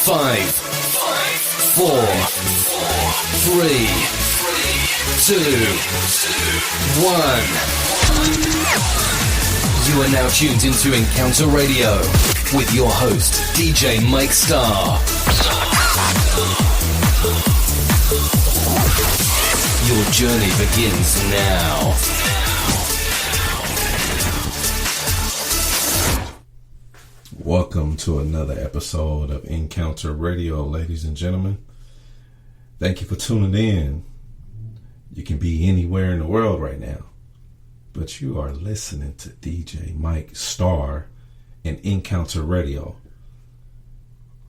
5, 4, 3, 2, 1. You are now tuned into Encounter Radio with your host, DJ Mike Starr. Your journey begins now. Welcome to another episode of Encounter Radio, ladies and gentlemen. Thank you for tuning in. You can be anywhere in the world right now, but you are listening to DJ Mike Starr and Encounter Radio.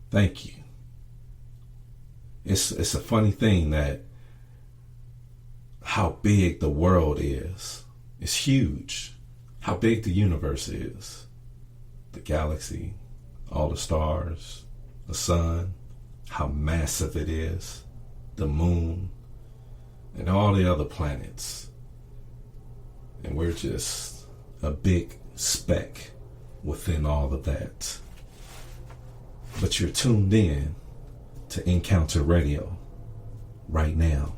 Thank you. It's a funny thing that how big the world is. It's huge. How big the universe is. The galaxy, all the stars, the sun, how massive it is, the moon, and all the other planets. And we're just a big speck within all of that. But you're tuned in to Encounter Radio right now.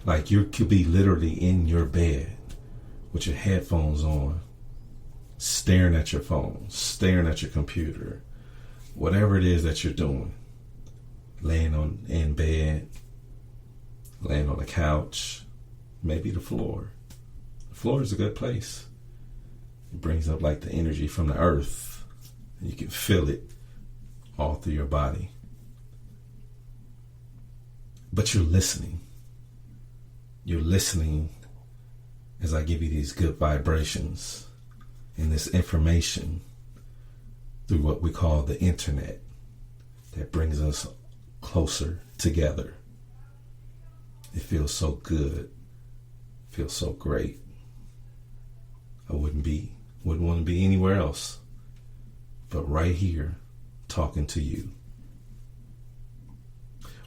Like you could be literally in your bed with your headphones on, staring at your phone, staring at your computer, whatever it is that you're doing, laying in bed, laying on the couch, maybe the floor. The floor is a good place. It brings up like the energy from the earth. And you can feel it all through your body. But you're listening. You're listening as I give you these good vibrations and this information through what we call the internet that brings us closer together. It feels so good. It feels so great. I wouldn't want to be anywhere else but right here talking to you.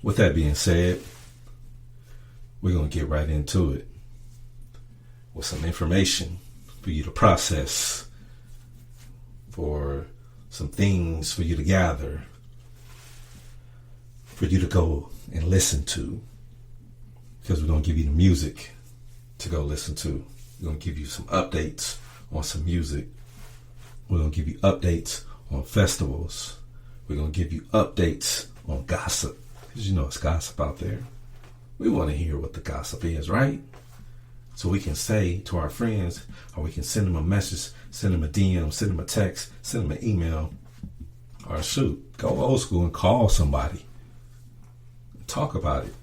With that being said, we're going to get right into it with some information for you to process, for some things for you to gather, for you to go and listen to, because we're going to give you the music to go listen to. We're going to give you some updates on some music. We're going to give you updates on festivals. We're going to give you updates on gossip, because you know it's gossip out there. We want to hear what the gossip is, right? So we can say to our friends, or we can send them a message, send them a DM, send them a text, send them an email, or shoot, go old school and call somebody. Talk about it.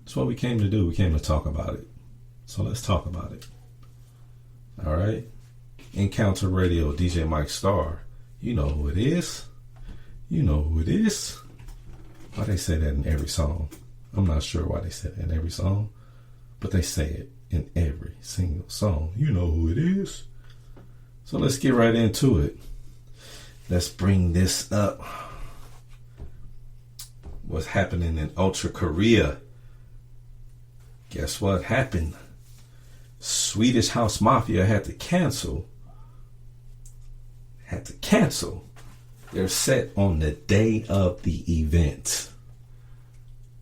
That's what we came to do. We came to talk about it. So let's talk about it. All right? Encounter Radio, DJ Mike Starr. You know who it is. You know who it is. Why they say that in every song? I'm not sure why they say that in every song, but they say it in every single song. You know who it is. So let's get right into it. Let's bring this up. What's happening in Ultra Korea? Guess what happened? Swedish House Mafia had to cancel their set on the day of the event.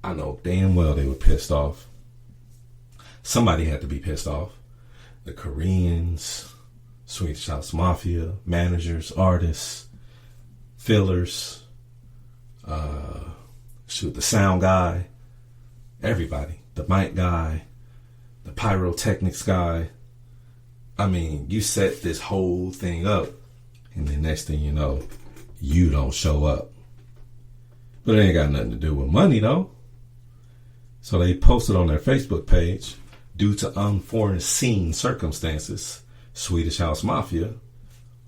I know damn well they were pissed off. Somebody had to be pissed off. The Koreans, Swedish House Mafia, managers, artists, fillers, the sound guy, everybody, the mic guy, the pyrotechnics guy. I mean, you set this whole thing up, and the next thing you know, you don't show up. But it ain't got nothing to do with money, though. So they posted on their Facebook page, due to unforeseen circumstances, Swedish House Mafia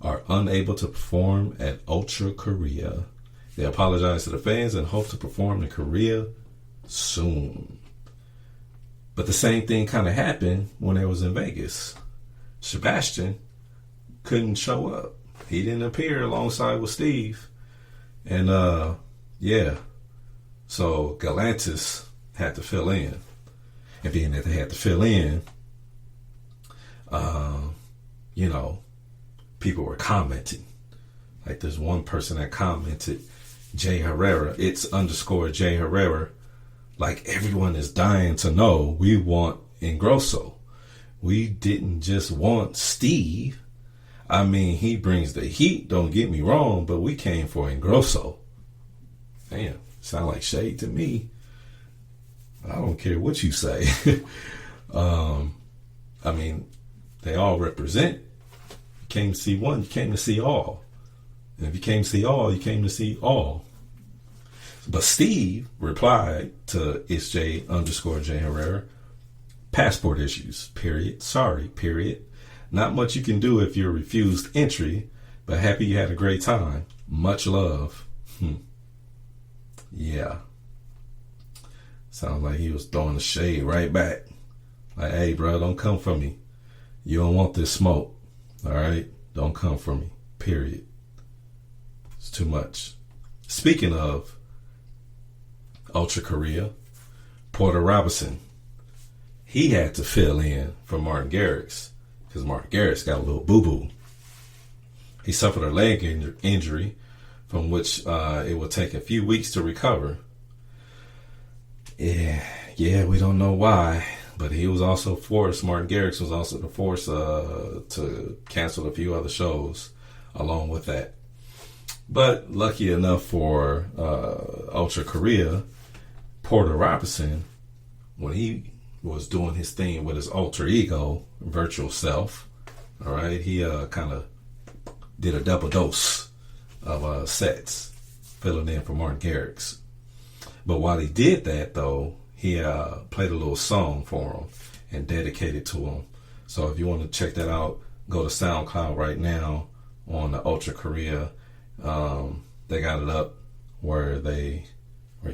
are unable to perform at Ultra Korea. They apologize to the fans and hope to perform in Korea soon. But the same thing kind of happened when they was in Vegas. Sebastian couldn't show up. He didn't appear alongside with Steve. And so Galantis had to fill in. And being that they had to fill in, people were commenting. Like there's one person that commented, J Herrera. It's _ J Herrera. Like, everyone is dying to know. We want Ingrosso. We didn't just want Steve. I mean, he brings the heat, don't get me wrong, but we came for Ingrosso. Damn, sound like shade to me. I don't care what you say. I mean, they all represent. You came to see one, you came to see all. And if you came to see all, you came to see all. But Steve replied to It's J _ J Herrera, passport issues, period. Sorry, period. Not much you can do if you're refused entry, but happy you had a great time. Much love. Yeah. Sounds like he was throwing the shade right back. Like, hey, bro, don't come for me. You don't want this smoke. All right? Don't come for me. Period. It's too much. Speaking of Ultra Korea, Porter Robinson, he had to fill in for Martin Garrix because Martin Garrix got a little boo-boo. He suffered a leg injury from which it will take a few weeks to recover. Yeah, we don't know why, but he was also forced, Martin Garrix was also forced to cancel a few other shows along with that. But lucky enough for Ultra Korea, Porter Robinson, when he was doing his thing with his alter ego, virtual self, all right, he kind of did a double dose of sets, filling in for Martin Garrix. But while he did that, though, he played a little song for him and dedicated to him. So if you want to check that out, go to SoundCloud right now on the Ultra Korea. They got it up where he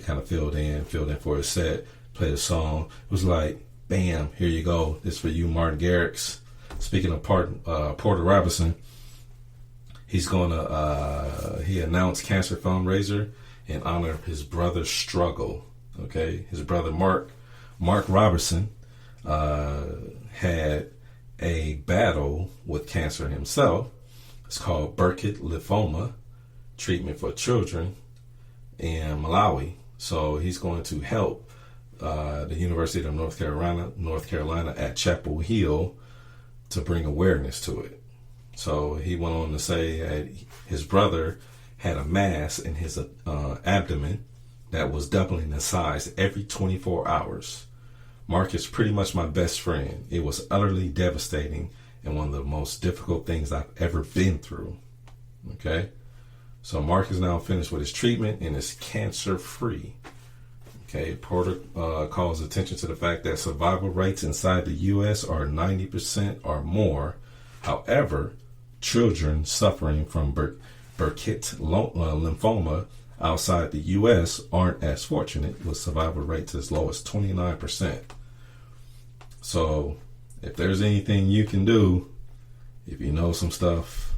kind of filled in for his set, played a song. It was like, bam, here you go. This for you, Martin Garrix. Speaking of Porter Robinson, he's going to, he announced cancer fundraiser in honor of his brother's struggle. Okay, his brother Mark Robertson had a battle with cancer himself. It's called Burkitt lymphoma, treatment for children in Malawi. So he's going to help the University of North Carolina at Chapel Hill to bring awareness to it. So he went on to say that his brother had a mass in his abdomen that was doubling in size every 24 hours. Mark is pretty much my best friend. It was utterly devastating and one of the most difficult things I've ever been through. Okay? So Mark is now finished with his treatment and is cancer-free. Okay, Porter calls attention to the fact that survival rates inside the U.S. are 90% or more. However, children suffering from Burkitt lymphoma outside the U.S. aren't as fortunate, with survival rates as low as 29%. So if there's anything you can do, if you know some stuff,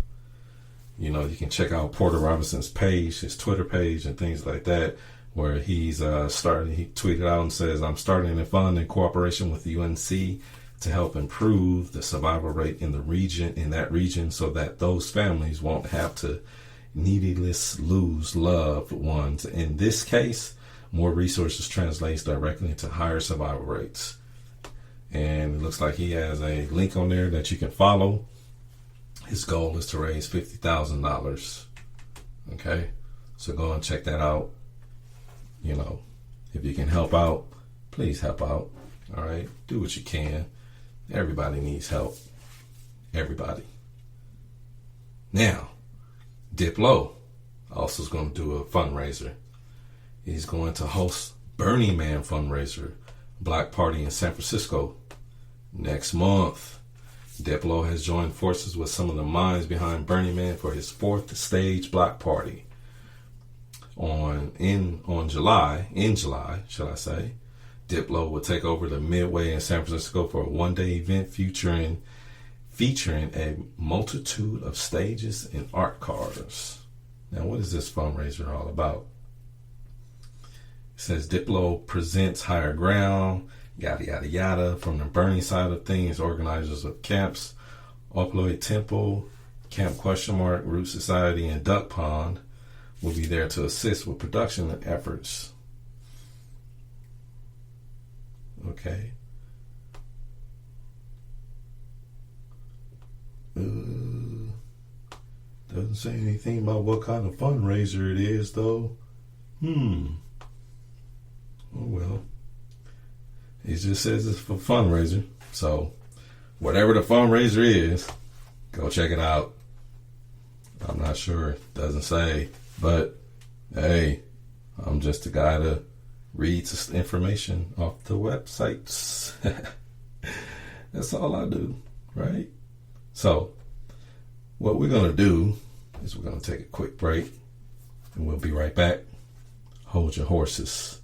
you know, you can check out Porter Robinson's page, his Twitter page and things like that, where he's he tweeted out and says, I'm starting a fund in cooperation with the UNC to help improve the survival rate in that region so that those families won't have to needlessly lose loved ones. In this case, more resources translates directly into higher survival rates. And it looks like he has a link on there that you can follow. His goal is to raise $50,000. Okay, so go and check that out. You know, if you can help out, please help out. All right, do what you can. Everybody needs help. Everybody. Now, Diplo also is going to do a fundraiser. He's going to host Burning Man fundraiser, Black Party in San Francisco next month. Diplo has joined forces with some of the minds behind Burning Man for his 4th stage Black Party. In July, shall I say, Diplo will take over the Midway in San Francisco for a one-day event featuring a multitude of stages and art cars. Now, what is this fundraiser all about? It says Diplo presents Higher Ground, yada, yada, yada. From the burning side of things, organizers of camps, Opioid Temple, Camp ? Root Society, and Duck Pond will be there to assist with production efforts. Okay. Doesn't say anything about what kind of fundraiser it is, though. Oh, well. It just says it's for fundraiser. So, whatever the fundraiser is, go check it out. I'm not sure. Doesn't say. But, hey, I'm just a guy to read information off the websites. That's all I do, right? So, what we're going to do is we're going to take a quick break, and we'll be right back. Hold your horses.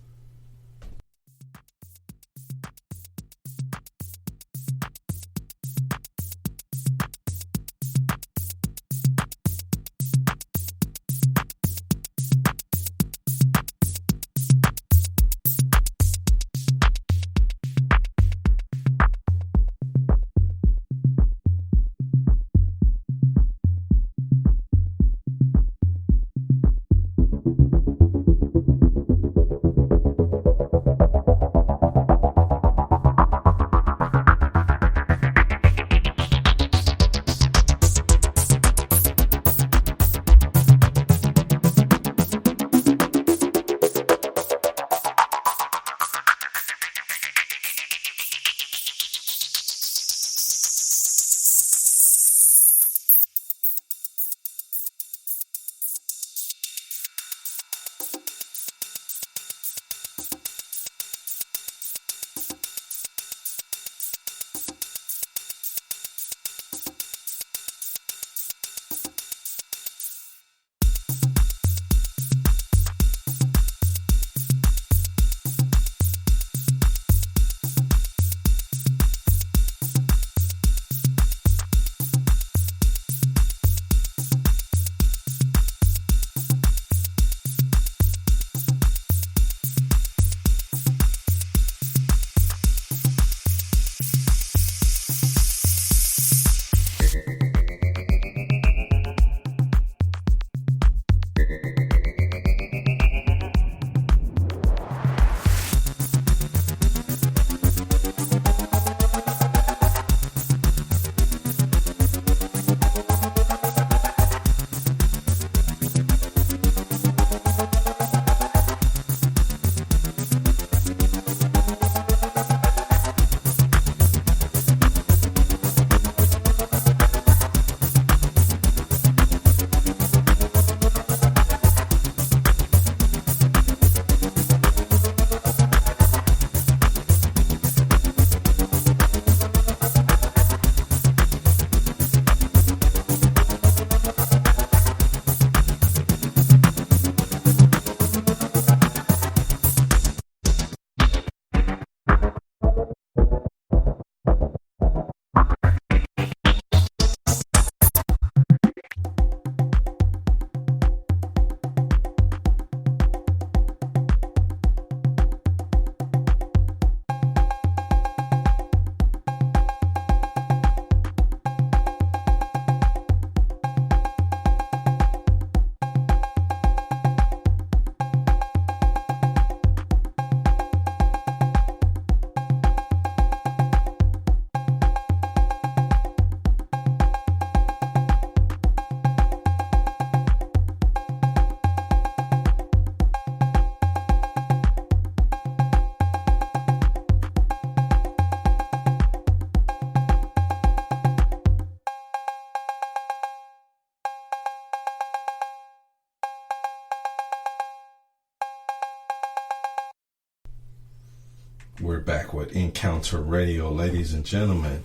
We're back with Encounter Radio, ladies and gentlemen.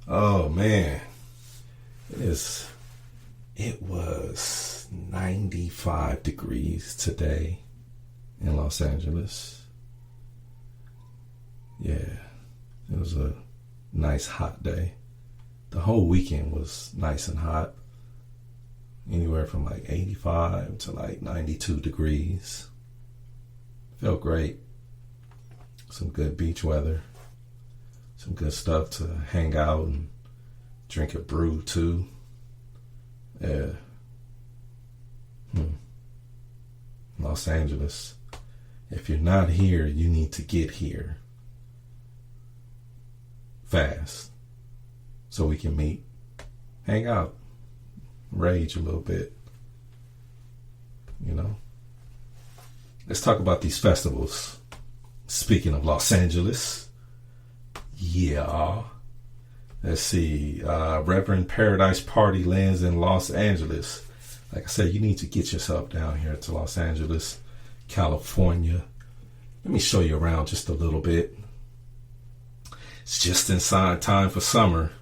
Oh man, it was 95 degrees today in Los Angeles. Yeah, it was a nice hot day. The whole weekend was nice and hot. Anywhere from like 85 to like 92 degrees. Felt great. Some good beach weather. Some good stuff to hang out and drink a brew too. Yeah. Los Angeles. If you're not here, you need to get here fast so we can meet, hang out, rage a little bit. You know, let's talk about these festivals. Speaking of Los Angeles, yeah, let's see. Reverend Paradise Party lands in Los Angeles. Like I said, you need to get yourself down here to Los Angeles, California. Let me show you around just a little bit. It's just inside time for summer.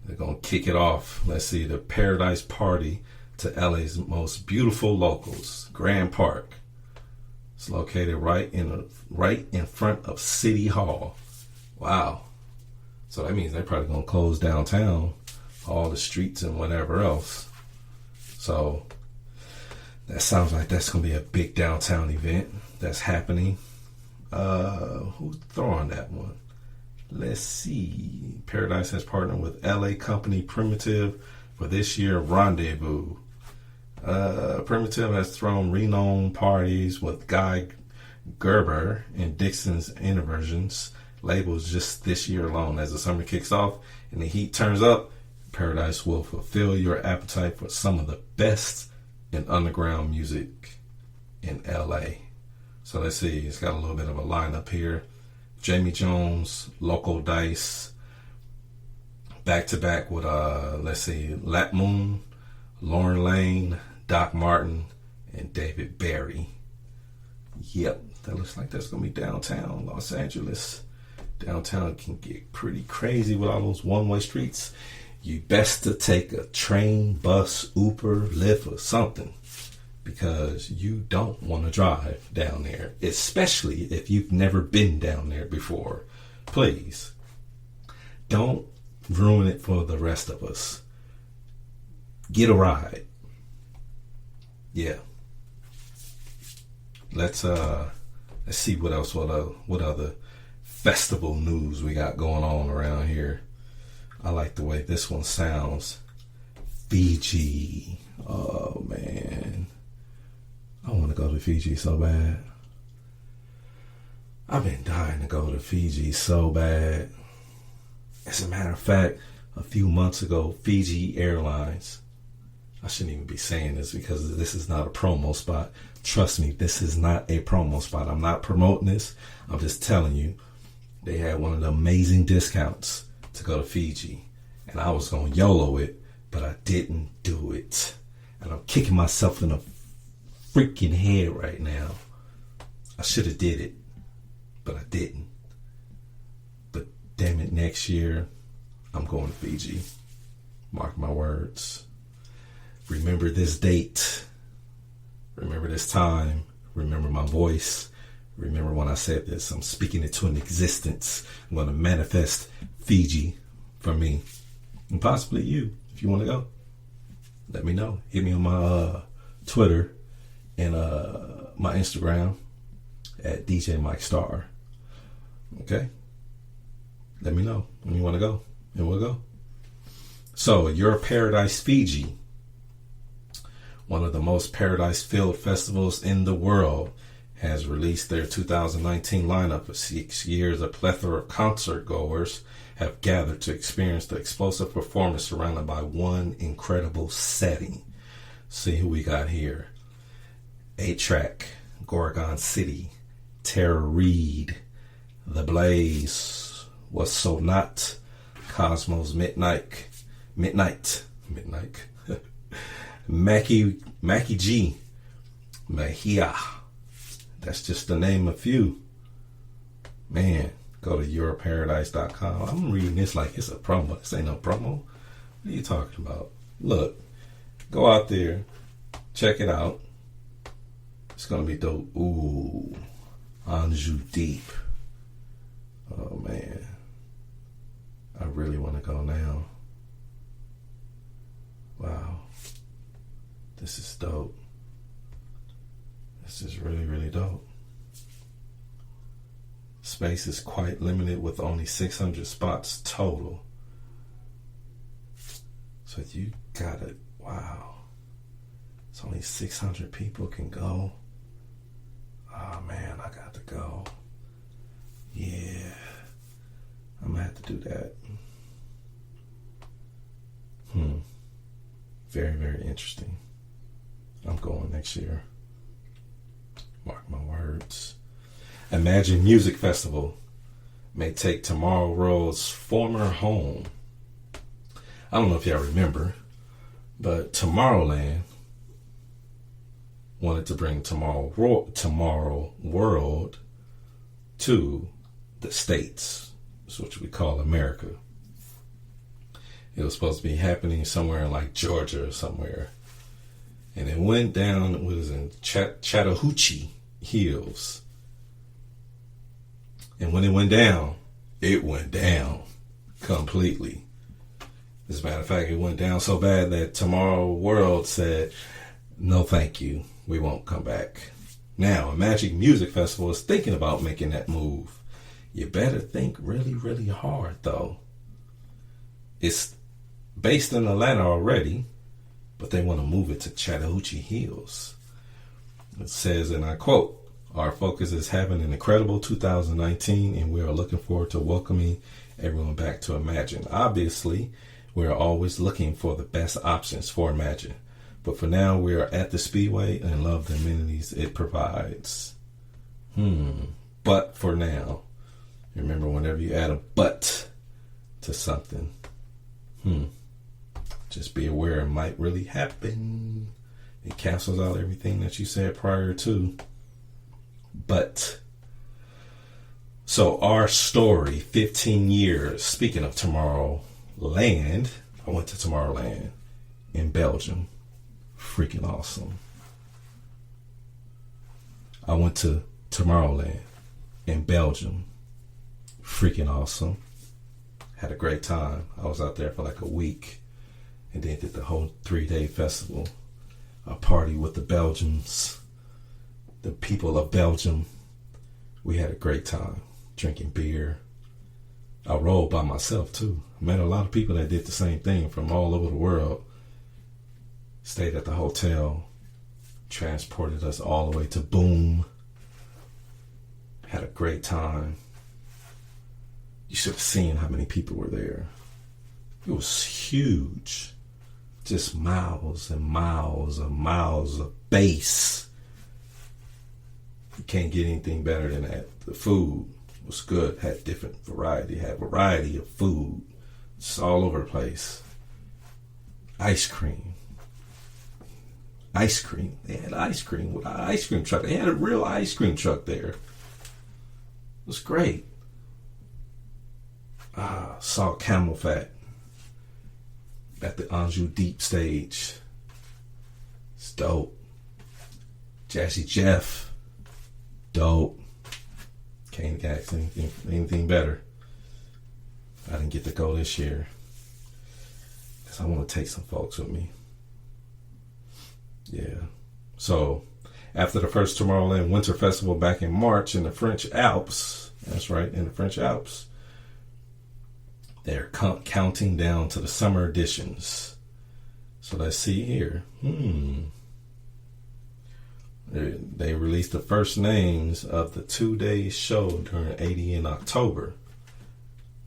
They're going to kick it off. Let's see, the Paradise Party to LA's most beautiful locals, Grand Park. It's located right in front of City Hall. Wow. So that means they're probably going to close downtown, all the streets and whatever else. So that sounds like that's going to be a big downtown event that's happening. Who's throwing that one? Let's see. Paradise has partnered with LA company Primitive for this year Rendezvous. Primitive has thrown renowned parties with Guy Gerber and Dixon's Inversions labels just this year alone. As the summer kicks off and the heat turns up, Paradise will fulfill your appetite for some of the best in underground music in LA. So let's see, it's got a little bit of a lineup here. Jamie Jones, Loco Dice, back to back with let's see, Lat Moon, Lauren Lane, Doc Martin, and David Barry. Yep, that looks like that's gonna be downtown Los Angeles. Downtown can get pretty crazy with all those one-way streets. You best to take a train, bus, Uber, Lyft, or something, because you don't want to drive down there, especially if you've never been down there before. Please, don't ruin it for the rest of us. Get a ride. Yeah. Let's see what else, what other festival news we got going on around here. I like the way this one sounds. Fiji. Oh man, I want to go to Fiji so bad. I've been dying to go to Fiji so bad. As a matter of fact, a few months ago, Fiji Airlines, I shouldn't even be saying this because this is not a promo spot. Trust me, this is not a promo spot. I'm not promoting this. I'm just telling you, they had one of the amazing discounts to go to Fiji. And I was going to YOLO it, but I didn't do it. And I'm kicking myself in the freaking head right now. I should have did it, but I didn't. But damn it, next year, I'm going to Fiji. Mark my words. Remember this date. Remember this time. Remember my voice. Remember when I said this. I'm speaking it to an existence. I'm going to manifest Fiji for me. And possibly you, if you want to go. Let me know. Hit me on my Twitter and my Instagram at DJ Mike Starr. Okay? Let me know when you want to go. And we'll go. So, Your Paradise Fiji. One of the most paradise-filled festivals in the world has released their 2019 lineup. For 6 years, a plethora of concert goers have gathered to experience the explosive performance surrounded by one incredible setting. See who we got here. 8-Track, Gorgon City, Tara Reid, The Blaze, What's So Not, Cosmos Midnight, Mackie G, Mahia. That's just to name a few. Man, go to yourparadise.com. I'm reading this like it's a promo. This ain't no promo. What are you talking about? Look, go out there, check it out. It's gonna be dope. Ooh, Anju Deep. Oh man, I really want to go now. Wow, this is dope. This is really, really dope. Space is quite limited with only 600 spots total. So you got it. Wow. It's only 600 people can go. Oh man, I got to go. Yeah, I'm gonna have to do that. Very, very interesting. I'm going next year. Mark my words. Imagine Music Festival may take Tomorrow World's former home. I don't know if y'all remember, but Tomorrowland wanted to bring Tomorrow World to the States. That's what we call America. It was supposed to be happening somewhere in like Georgia or somewhere. And it went down, it was in Chattahoochee Hills. And when it went down completely. As a matter of fact, it went down so bad that Tomorrow World said, no thank you, we won't come back. Now, a Magic Music Festival is thinking about making that move. You better think really, really hard, though. It's based in Atlanta already, but they want to move it to Chattahoochee Hills. It says, and I quote, our focus is having an incredible 2019, and we are looking forward to welcoming everyone back to Imagine. Obviously, we are always looking for the best options for Imagine. But for now, we are at the Speedway and love the amenities it provides. But for now, remember, whenever you add a but to something, just be aware it might really happen. It cancels out everything that you said prior to. But, so our story, 15 years, speaking of Tomorrowland, I went to Tomorrowland in Belgium. Freaking awesome. I went to Tomorrowland in Belgium. Freaking awesome. Had a great time. I was out there for like a week and then did the whole 3-day festival. A party with the Belgians, the people of Belgium. We had a great time drinking beer. I rode by myself too. I met a lot of people that did the same thing from all over the world. Stayed at the hotel, transported us all the way to Boom. Had a great time. You should have seen how many people were there. It was huge. Just miles and miles and miles of bass. You can't get anything better than that. The food was good. Had different variety. Had variety of food. It's all over the place. Ice cream. Ice cream. They had ice cream with an ice cream truck. They had a real ice cream truck there. It was great. Saw Camel Fat at the Anjou Deep stage. It's dope. Jazzy Jeff. Dope. Can't ask anything better. I didn't get to go this year because I want to take some folks with me. Yeah. So, after the first Tomorrowland Winter Festival back in March in the French Alps, that's right, in the French Alps, they're counting down to the summer editions. So let's see here. They released the first names of the 2-day show during 80 in October.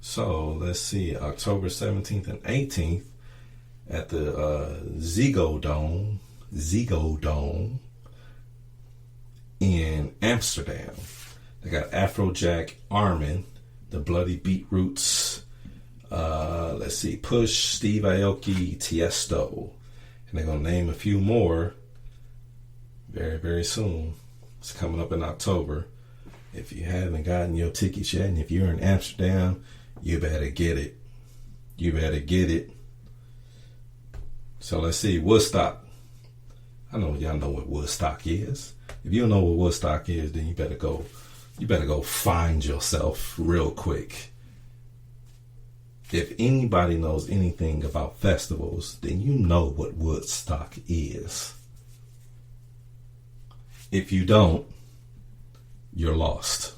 So let's see, October 17th and 18th at the Ziggo Dome in Amsterdam. They got Afrojack Armin, the Bloody Beetroots, let's see, Push, Steve Aoki, Tiesto, and they're gonna name a few more very, very soon. It's coming up in October. If you haven't gotten your tickets yet, and if you're in Amsterdam, you better get it. You better get it. So let's see, Woodstock. I know y'all know what Woodstock is. If you don't know what Woodstock is, then you better go find yourself real quick. If anybody knows anything about festivals, then you know what Woodstock is. If you don't, you're lost.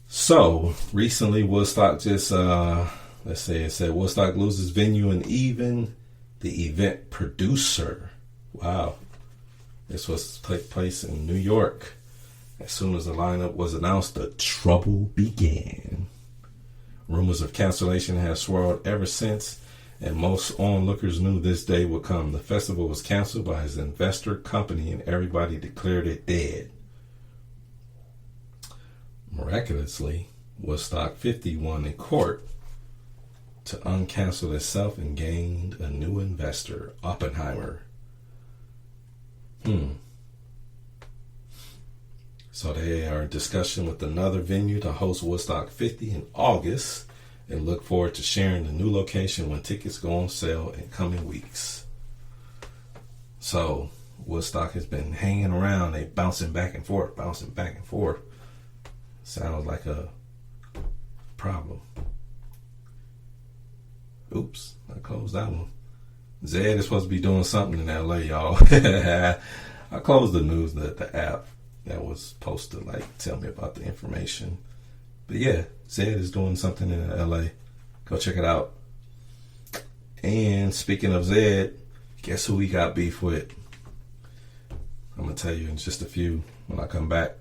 So, recently Woodstock just, let's say it said Woodstock loses venue and even the event producer. Wow. This was to take place in New York. As soon as the lineup was announced, the trouble began. Rumors of cancellation have swirled ever since, and most onlookers knew this day would come. The festival was canceled by his investor company, and everybody declared it dead. Miraculously, Woodstock 50 won in court to uncancel itself and gained a new investor, Oppenheimer. So they are in discussion with another venue to host Woodstock 50 in August and look forward to sharing the new location when tickets go on sale in coming weeks. So Woodstock has been hanging around. They bouncing back and forth. Sounds like a problem. Oops, I closed that one. Zed is supposed to be doing something in LA, y'all. I closed the news, the app that was supposed to tell me about the information. But yeah, Zed is doing something in LA. Go check it out. And speaking of Zed, guess who we got beef with? I'm going to tell you in just a few when I come back.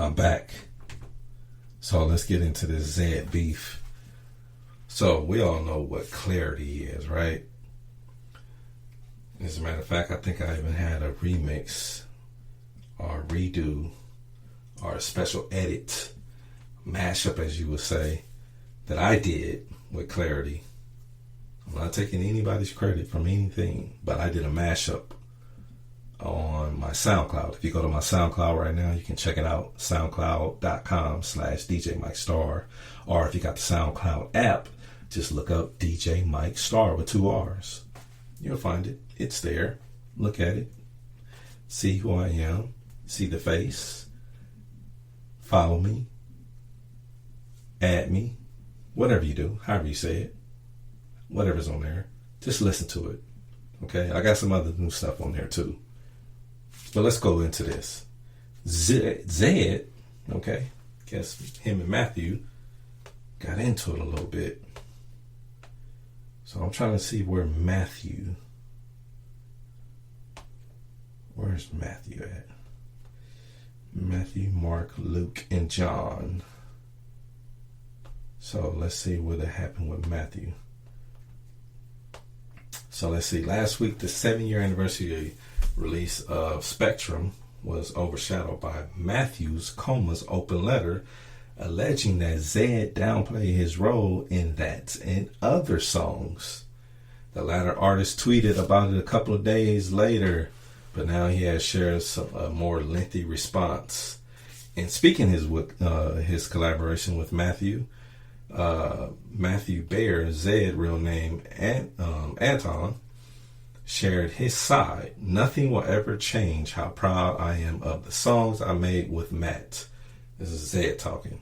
I'm back. So let's get into this Zed beef. So we all know what clarity is, right? As a matter of fact, I think I even had a remix or redo or a special edit, mashup as you would say, that I did with clarity. I'm not taking anybody's credit from anything, but I did a mashup on my SoundCloud. If you go to my SoundCloud right now, you can check it out, soundcloud.com/DJ Mike Starr. Or if you got the SoundCloud app, just look up DJ Mike Starr with 2 R's. You'll find it. It's there. Look at it. See who I am. See the face. Follow me. Add me. Whatever you do, however you say it. Whatever's on there. Just listen to it. Okay? I got some other new stuff on there too. But let's go into this. Zed, okay, guess him and Matthew got into it a little bit. So I'm trying to see where's Matthew at? Matthew, Mark, Luke, and John. So let's see what happened with Matthew. So let's see. Last week, the 7-year anniversary release of Spectrum was overshadowed by Matthew's Coma's open letter alleging that Zedd downplayed his role in that and other songs. The latter artist tweeted about it a couple of days later, but now he has shared a more lengthy response. And speaking his collaboration with Matthew Baer, Zedd, real name Anton, shared his side. Nothing will ever change how proud I am of the songs I made with Matt. This is Zedd talking.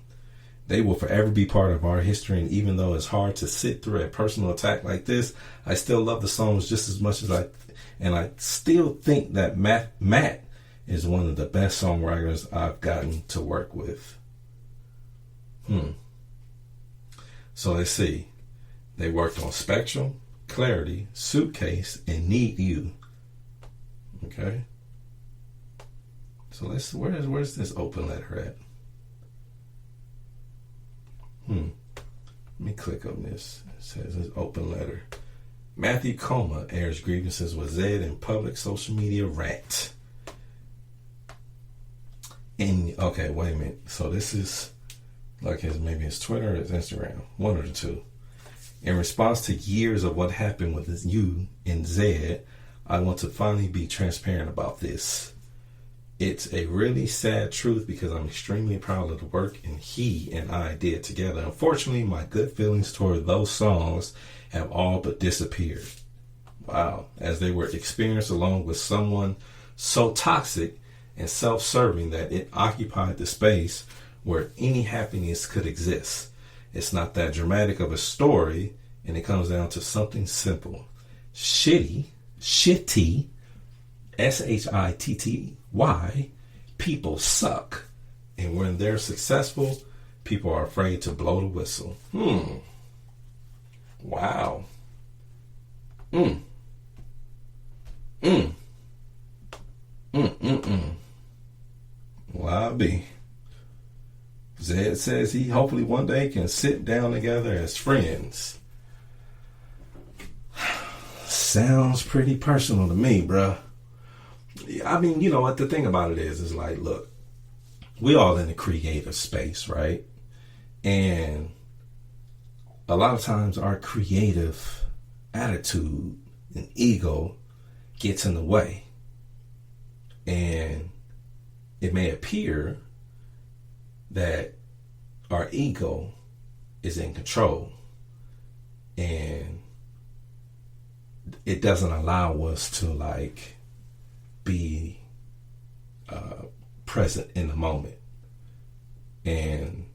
They will forever be part of our history, and even though it's hard to sit through a personal attack like this, I still love the songs just as much as I still think that Matt is one of the best songwriters I've gotten to work with. So let's see. They worked on Spectrum, Clarity, Suitcase, and Need You. Okay. So where's this open letter at? Let me click on this. It says it's open letter. Matthew Coma airs grievances with Zedd in public social media rant. And okay, wait a minute. So this is like maybe it's Twitter or it's Instagram, one of the two. In response to years of what happened with you and Zedd, I want to finally be transparent about this. It's a really sad truth because I'm extremely proud of the work and he and I did together. Unfortunately, my good feelings toward those songs have all but disappeared. Wow. As they were experienced along with someone so toxic and self-serving that it occupied the space where any happiness could exist. It's not that dramatic of a story, and it comes down to something simple. Shitty, SHITTY, people suck. And when they're successful, people are afraid to blow the whistle. Wow. Well, be. Zedd says he hopefully one day can sit down together as friends. Sounds pretty personal to me, bruh. I mean, you know what the thing about it is like, look, we all in the creative space, right? And a lot of times our creative attitude and ego gets in the way. And it may appear that our ego is in control and it doesn't allow us to like be present in the moment. And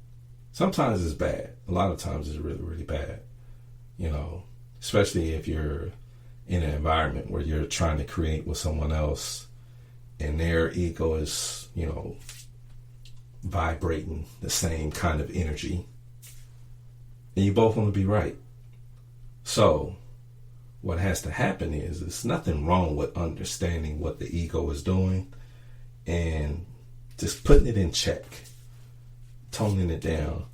sometimes it's bad. A lot of times it's really, really bad. You know, especially if you're in an environment where you're trying to create with someone else and their ego is, you know, vibrating the same kind of energy. And you both want to be right. So what has to happen is there's nothing wrong with understanding what the ego is doing and just putting it in check, toning it down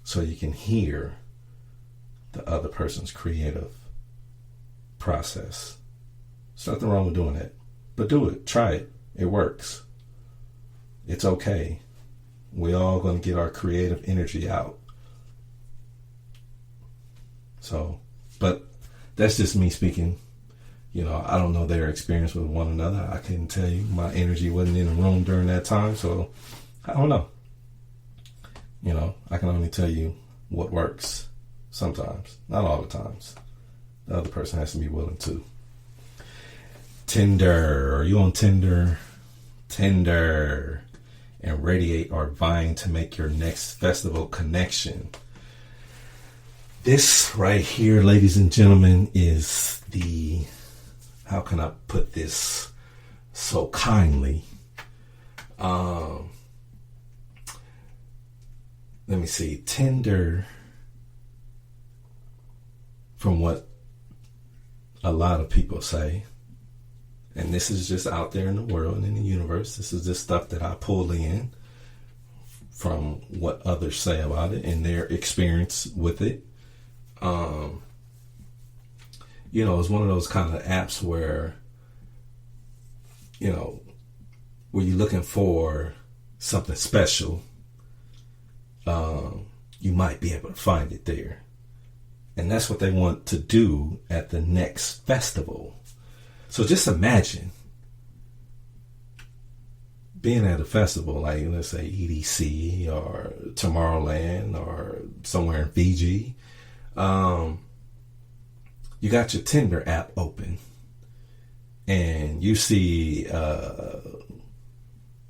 so you can hear the other person's creative process. There's nothing wrong with doing that. But do it. Try it. It works. It's okay. We all going to get our creative energy out. So, but that's just me speaking. You know, I don't know their experience with one another. I couldn't tell you. My energy wasn't in the room during that time, so I don't know. You know, I can only tell you what works sometimes, not all the times. The other person has to be willing to. Tinder. Are you on Tinder? Tinder and Radiate are vying to make your next festival connection. This right here, ladies and gentlemen, is the, how can I put this so kindly? Let me see. Tinder, from what a lot of people say, and this is just out there in the world and in the universe. This is just stuff that I pull in from what others say about it and their experience with it. It's one of those kind of apps where, where you're looking for something special, you might be able to find it there. And that's what they want to do at the next festival. So just imagine being at a festival like, let's say, EDC or Tomorrowland or somewhere in Fiji. You got your Tinder app open and you see,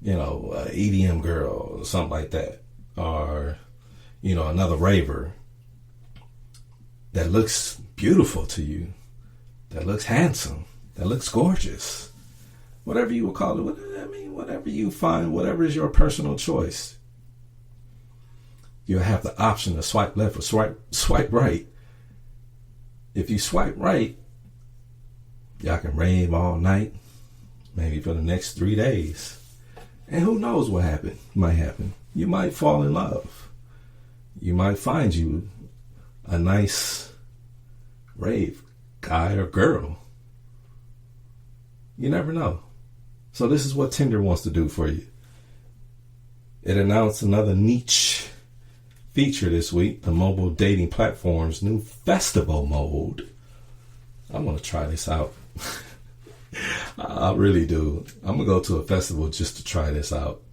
EDM girl or something like that, or, another raver that looks beautiful to you, that looks handsome, that looks gorgeous, whatever you would call it. Whatever you find, whatever is your personal choice. You'll have the option to swipe left or swipe right. If you swipe right, y'all can rave all night, maybe for the next 3 days. And who knows what might happen. You might fall in love. You might find you a nice rave guy or girl. You never know. So this is what Tinder wants to do for you. It announced another niche feature this week, the mobile dating platform's new festival mode. I'm going to try this out. I really do. I'm going to go to a festival just to try this out.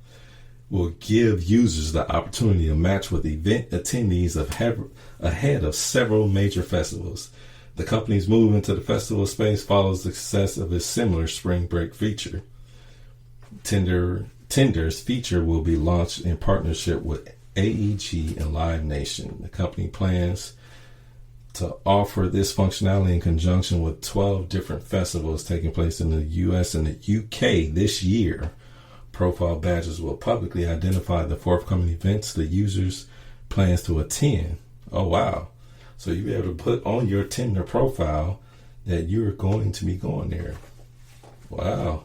Will give users the opportunity to match with event attendees ahead of several major festivals. The company's move into the festival space follows the success of its similar spring break feature. Tinder's feature will be launched in partnership with AEG and Live Nation. The company plans to offer this functionality in conjunction with 12 different festivals taking place in the US and the UK this year. Profile badges will publicly identify the forthcoming events the users plans to attend. Oh, wow. So you'll be able to put on your Tinder profile that you're going to be going there. Wow.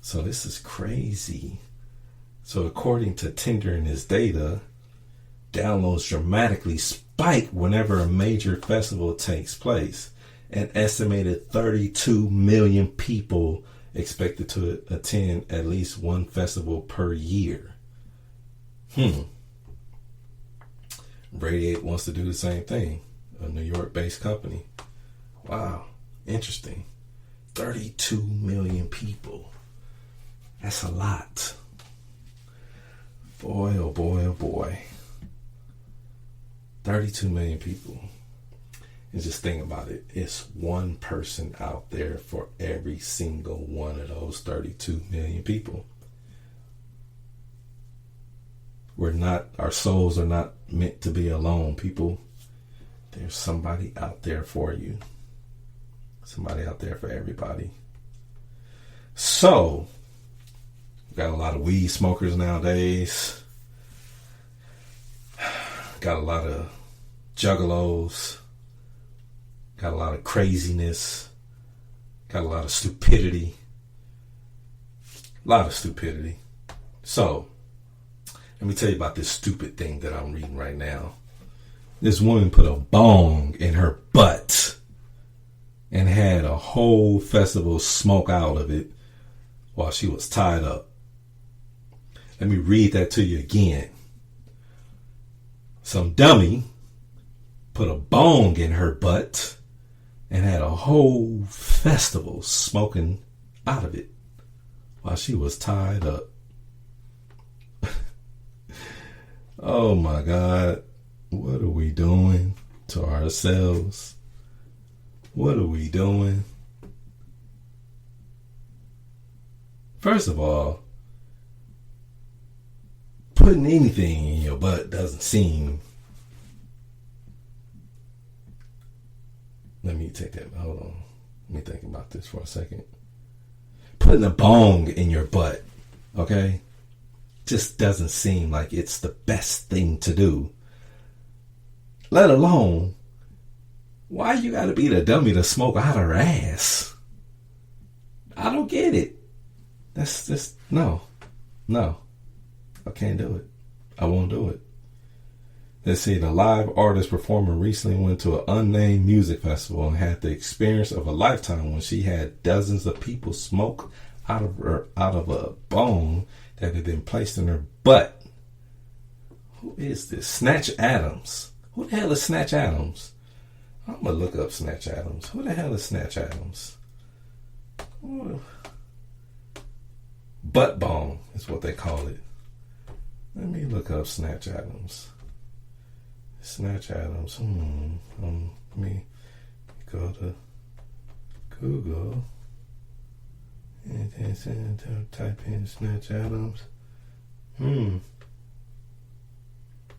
So this is crazy. So according to Tinder and its data, downloads dramatically spike whenever a major festival takes place. An estimated 32 million people expected to attend at least one festival per year. Radiate wants to do the same thing. A New York-based company. Wow. Interesting. 32 million people. That's a lot. Boy, oh boy, oh boy. 32 million people. And just think about it. It's one person out there for every single one of those 32 million people. Our souls are not meant to be alone, people. There's somebody out there for you. Somebody out there for everybody. So, got a lot of weed smokers nowadays. Got a lot of juggalos. Got a lot of craziness. Got a lot of stupidity. So, let me tell you about this stupid thing that I'm reading right now. This woman put a bong in her butt and had a whole festival smoke out of it while she was tied up. Let me read that to you again. Some dummy put a bong in her butt and had a whole festival smoking out of it while she was tied up. Oh my God. What are we doing to ourselves? What are we doing? First of all, putting anything in your butt doesn't seem... Let me take that. Hold on. Let me think about this for a second. Putting a bong in your butt, okay, just doesn't seem like it's the best thing to do. Let alone, why you gotta be the dummy to smoke out her ass? I don't get it. That's just, no. I can't do it. I won't do it. Let's see, the live artist performer recently went to an unnamed music festival and had the experience of a lifetime when she had dozens of people smoke out of a bone that had been placed in her butt. Who is this? Snatch Adams. Who the hell is Snatch Adams? I'm gonna look up Snatch Adams. Who the hell is Snatch Adams? Ooh. Butt bone is what they call it. Let me look up Snatch Adams. Snatch Adams. Let me go to Google and then type in Snatch Adams.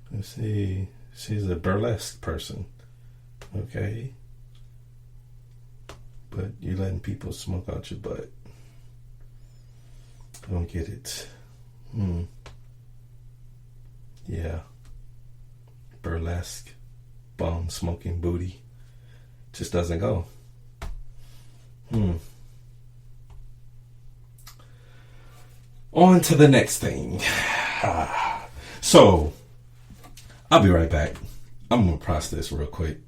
Let's see. She's a burlesque person. Okay. But you're letting people smoke out your butt. I don't get it. Yeah. Burlesque, bong smoking booty. Just doesn't go. On to the next thing. So, I'll be right back. I'm going to process this real quick.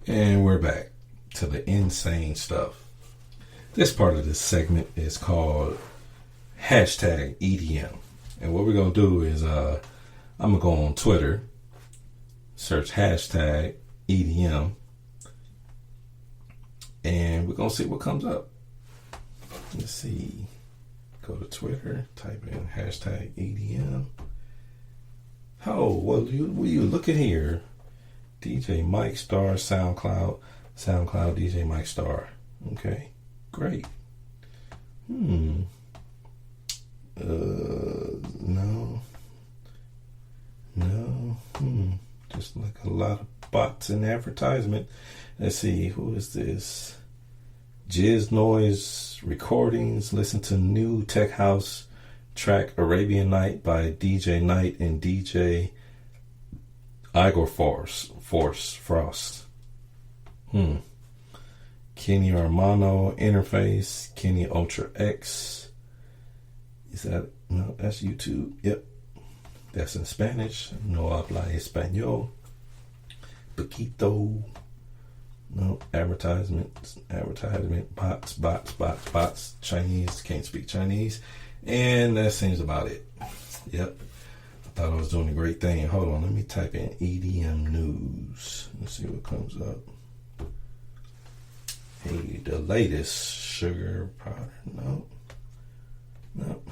And we're back to the insane stuff. This part of this segment is called hashtag EDM. And what we're going to do is I'm going to go on Twitter, search hashtag EDM, and we're going to see what comes up. Let's see. Go to Twitter, type in hashtag EDM. Oh, well, you look at here. DJ Mike Starr, SoundCloud DJ Mike Starr. Okay, great. No. Just like a lot of bots and advertisement. Let's see, who is this? Jizz Noise Recordings. Listen to new tech house track Arabian Night by DJ Knight and DJ Igor Frost. Kenny Armano Interface. Kenny Ultra X. Is that, no, that's YouTube. Yep. That's in Spanish. No habla español. Poquito. No, advertisement, bots, Chinese, can't speak Chinese. And that seems about it. Yep. I thought I was doing a great thing. Hold on, let me type in EDM news. Let's see what comes up. Hey, the latest sugar powder. No.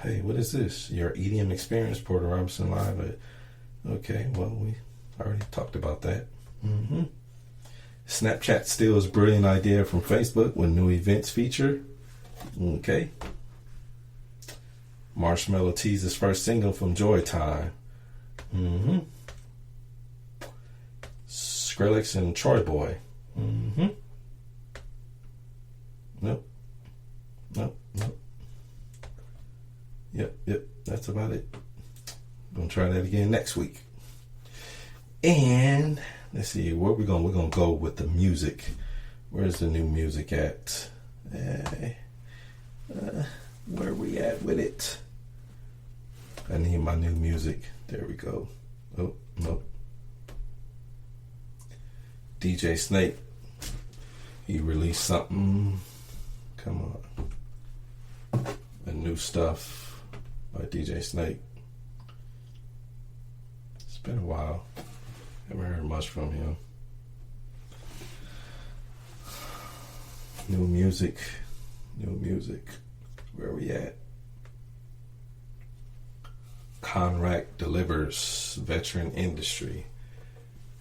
Hey, what is this? Your EDM experience, Porter Robinson Live. Okay, well, we already talked about that. Snapchat steals brilliant idea from Facebook with new events feature. Okay. Marshmello teases first single from Joy Time. Skrillex and Troy Boy. Nope. Yep. That's about it. Gonna try that again next week. And let's see, where we're gonna go with the music. Where's the new music at? Where we at with it? I need my new music. There we go. Oh, nope. DJ Snake. He released something. Come on. The new stuff by DJ Snake. It's been a while. Haven't heard much from him. New music. Where we at? Conrack delivers veteran industry.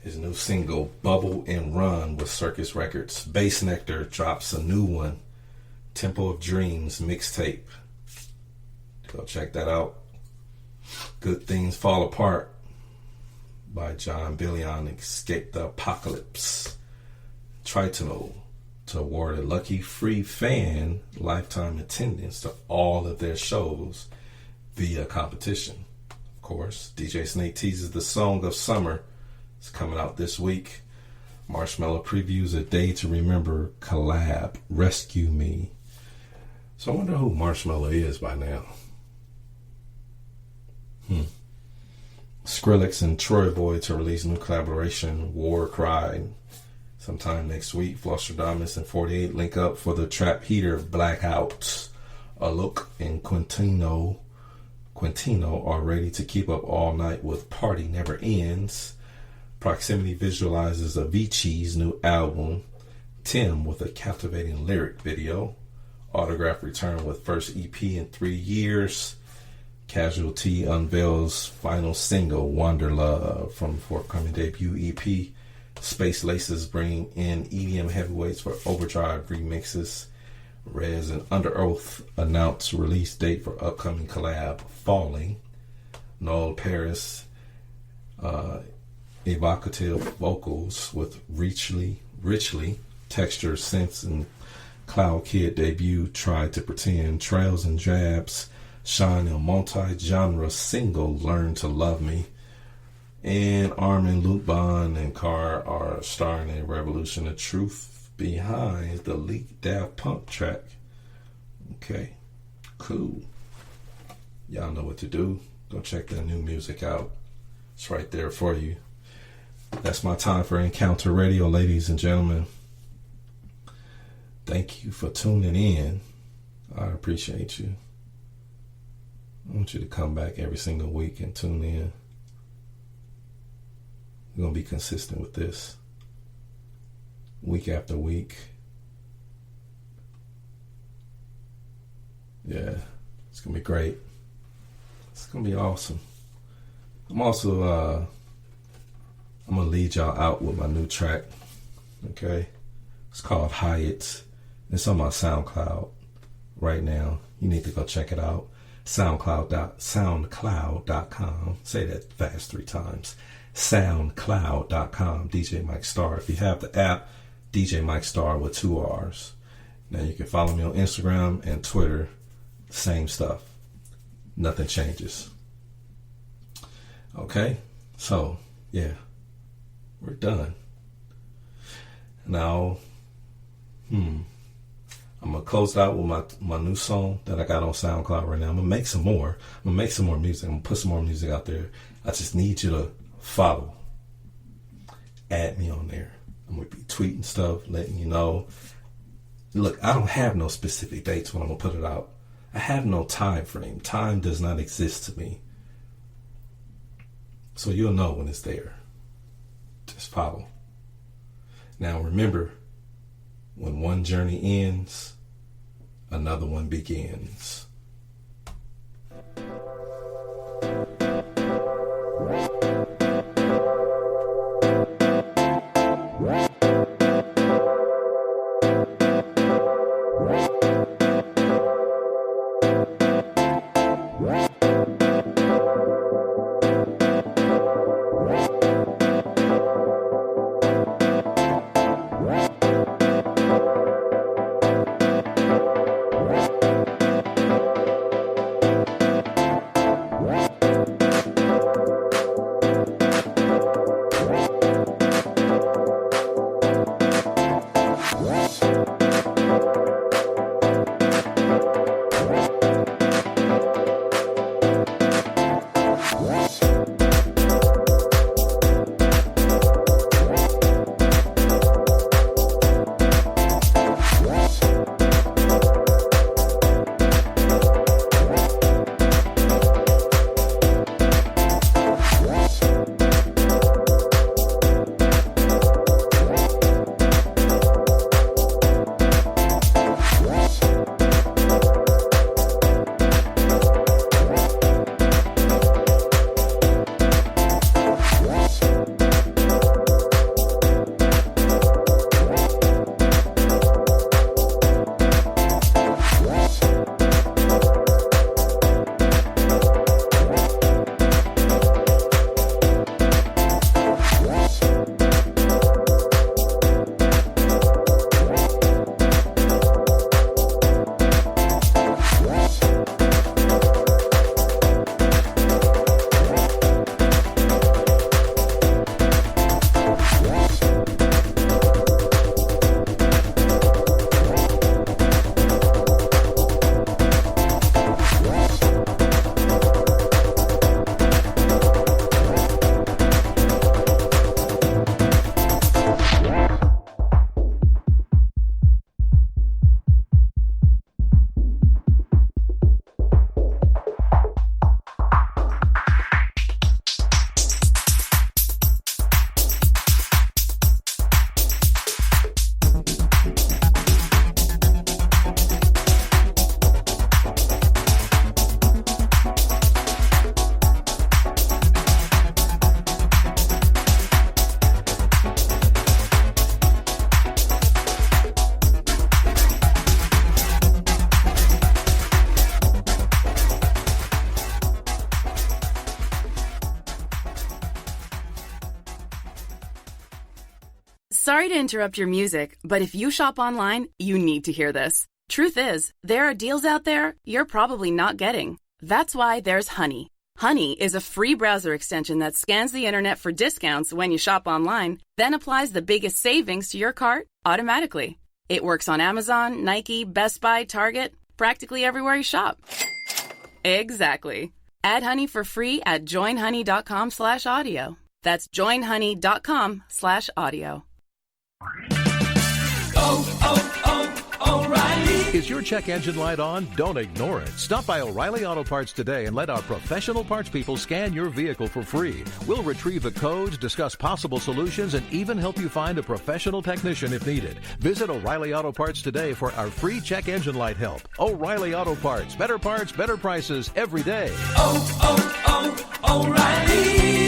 His new single, Bubble and Run, with Circus Records. Bass Nectar drops a new one, Temple of Dreams mixtape. Go check that out. Good Things Fall Apart by John Billion, Escape the Apocalypse. Tritonal to award a lucky free fan lifetime attendance to all of their shows via competition. Of course, DJ Snake teases the Song of Summer. It's coming out this week. Marshmello previews A Day to Remember collab, Rescue Me. So I wonder who Marshmello is by now. Skrillex and Troy Boy to release new collaboration, War Cry. Sometime next week, Flosstradamus and 48 link up for the Trap Heater Blackouts. Alok and Quintino are ready to keep up all night with Party Never Ends. Proximity visualizes Avicii's new album, Tim, with a captivating lyric video. Autograph return with first EP in 3 years. Casualty unveils final single, Wander Love, from forthcoming debut EP. Space Laces bring in EDM heavyweights for Overdrive remixes. Rez and Under Oath announce release date for upcoming collab, Falling. Noel Paris, evocative vocals with richly textured synths, and Cloud Kid debut Try to Pretend. Trails and Drabs shine a multi-genre single, Learn to Love Me. And Armin, Luke Bond, and Carr are starring in Revolution, the truth behind the leaked Daft Punk track. Okay, cool. Y'all know what to do. Go check that new music out. It's right there for you. That's my time for Encounter Radio, ladies and gentlemen. Thank you for tuning in. I appreciate you. I want you to come back every single week and tune in. We're going to be consistent with this. Week after week. Yeah, it's going to be great. It's going to be awesome. I'm also, I'm going to lead y'all out with my new track. Okay? It's called Hyatt. It's on my SoundCloud right now. You need to go check it out. SoundCloud.com. Say that fast 3 times. SoundCloud.com. DJ Mike Starr. If you have the app, DJ Mike Starr with 2 R's. Now you can follow me on Instagram and Twitter. Same stuff. Nothing changes. Okay? So, yeah. We're done. Now, I'm going to close it out with my new song that I got on SoundCloud right now. I'm going to make some more. I'm going to make some more music. I'm going to put some more music out there. I just need you to follow. Add me on there. I'm going to be tweeting stuff, letting you know. Look, I don't have no specific dates when I'm going to put it out. I have no time frame. Time does not exist to me. So you'll know when it's there. Just follow. Now remember, when one journey ends, another one begins. Sorry to interrupt your music, but if you shop online, you need to hear this. Truth is, there are deals out there you're probably not getting. That's why there's Honey. Honey is a free browser extension that scans the internet for discounts when you shop online, then applies the biggest savings to your cart automatically. It works on Amazon, Nike, Best Buy, Target, practically everywhere you shop. Exactly. Add Honey for free at joinhoney.com/audio. That's joinhoney.com/audio. Oh, oh, oh, O'Reilly Is your check engine light on? Don't ignore it. Stop by O'Reilly Auto Parts today and let our professional parts people scan your vehicle for free. We'll retrieve the codes, discuss possible solutions, and even help you find a professional technician if needed. Visit O'Reilly Auto Parts today for our free check engine light help. O'Reilly Auto Parts, better prices every day. Oh, oh, oh, O'Reilly.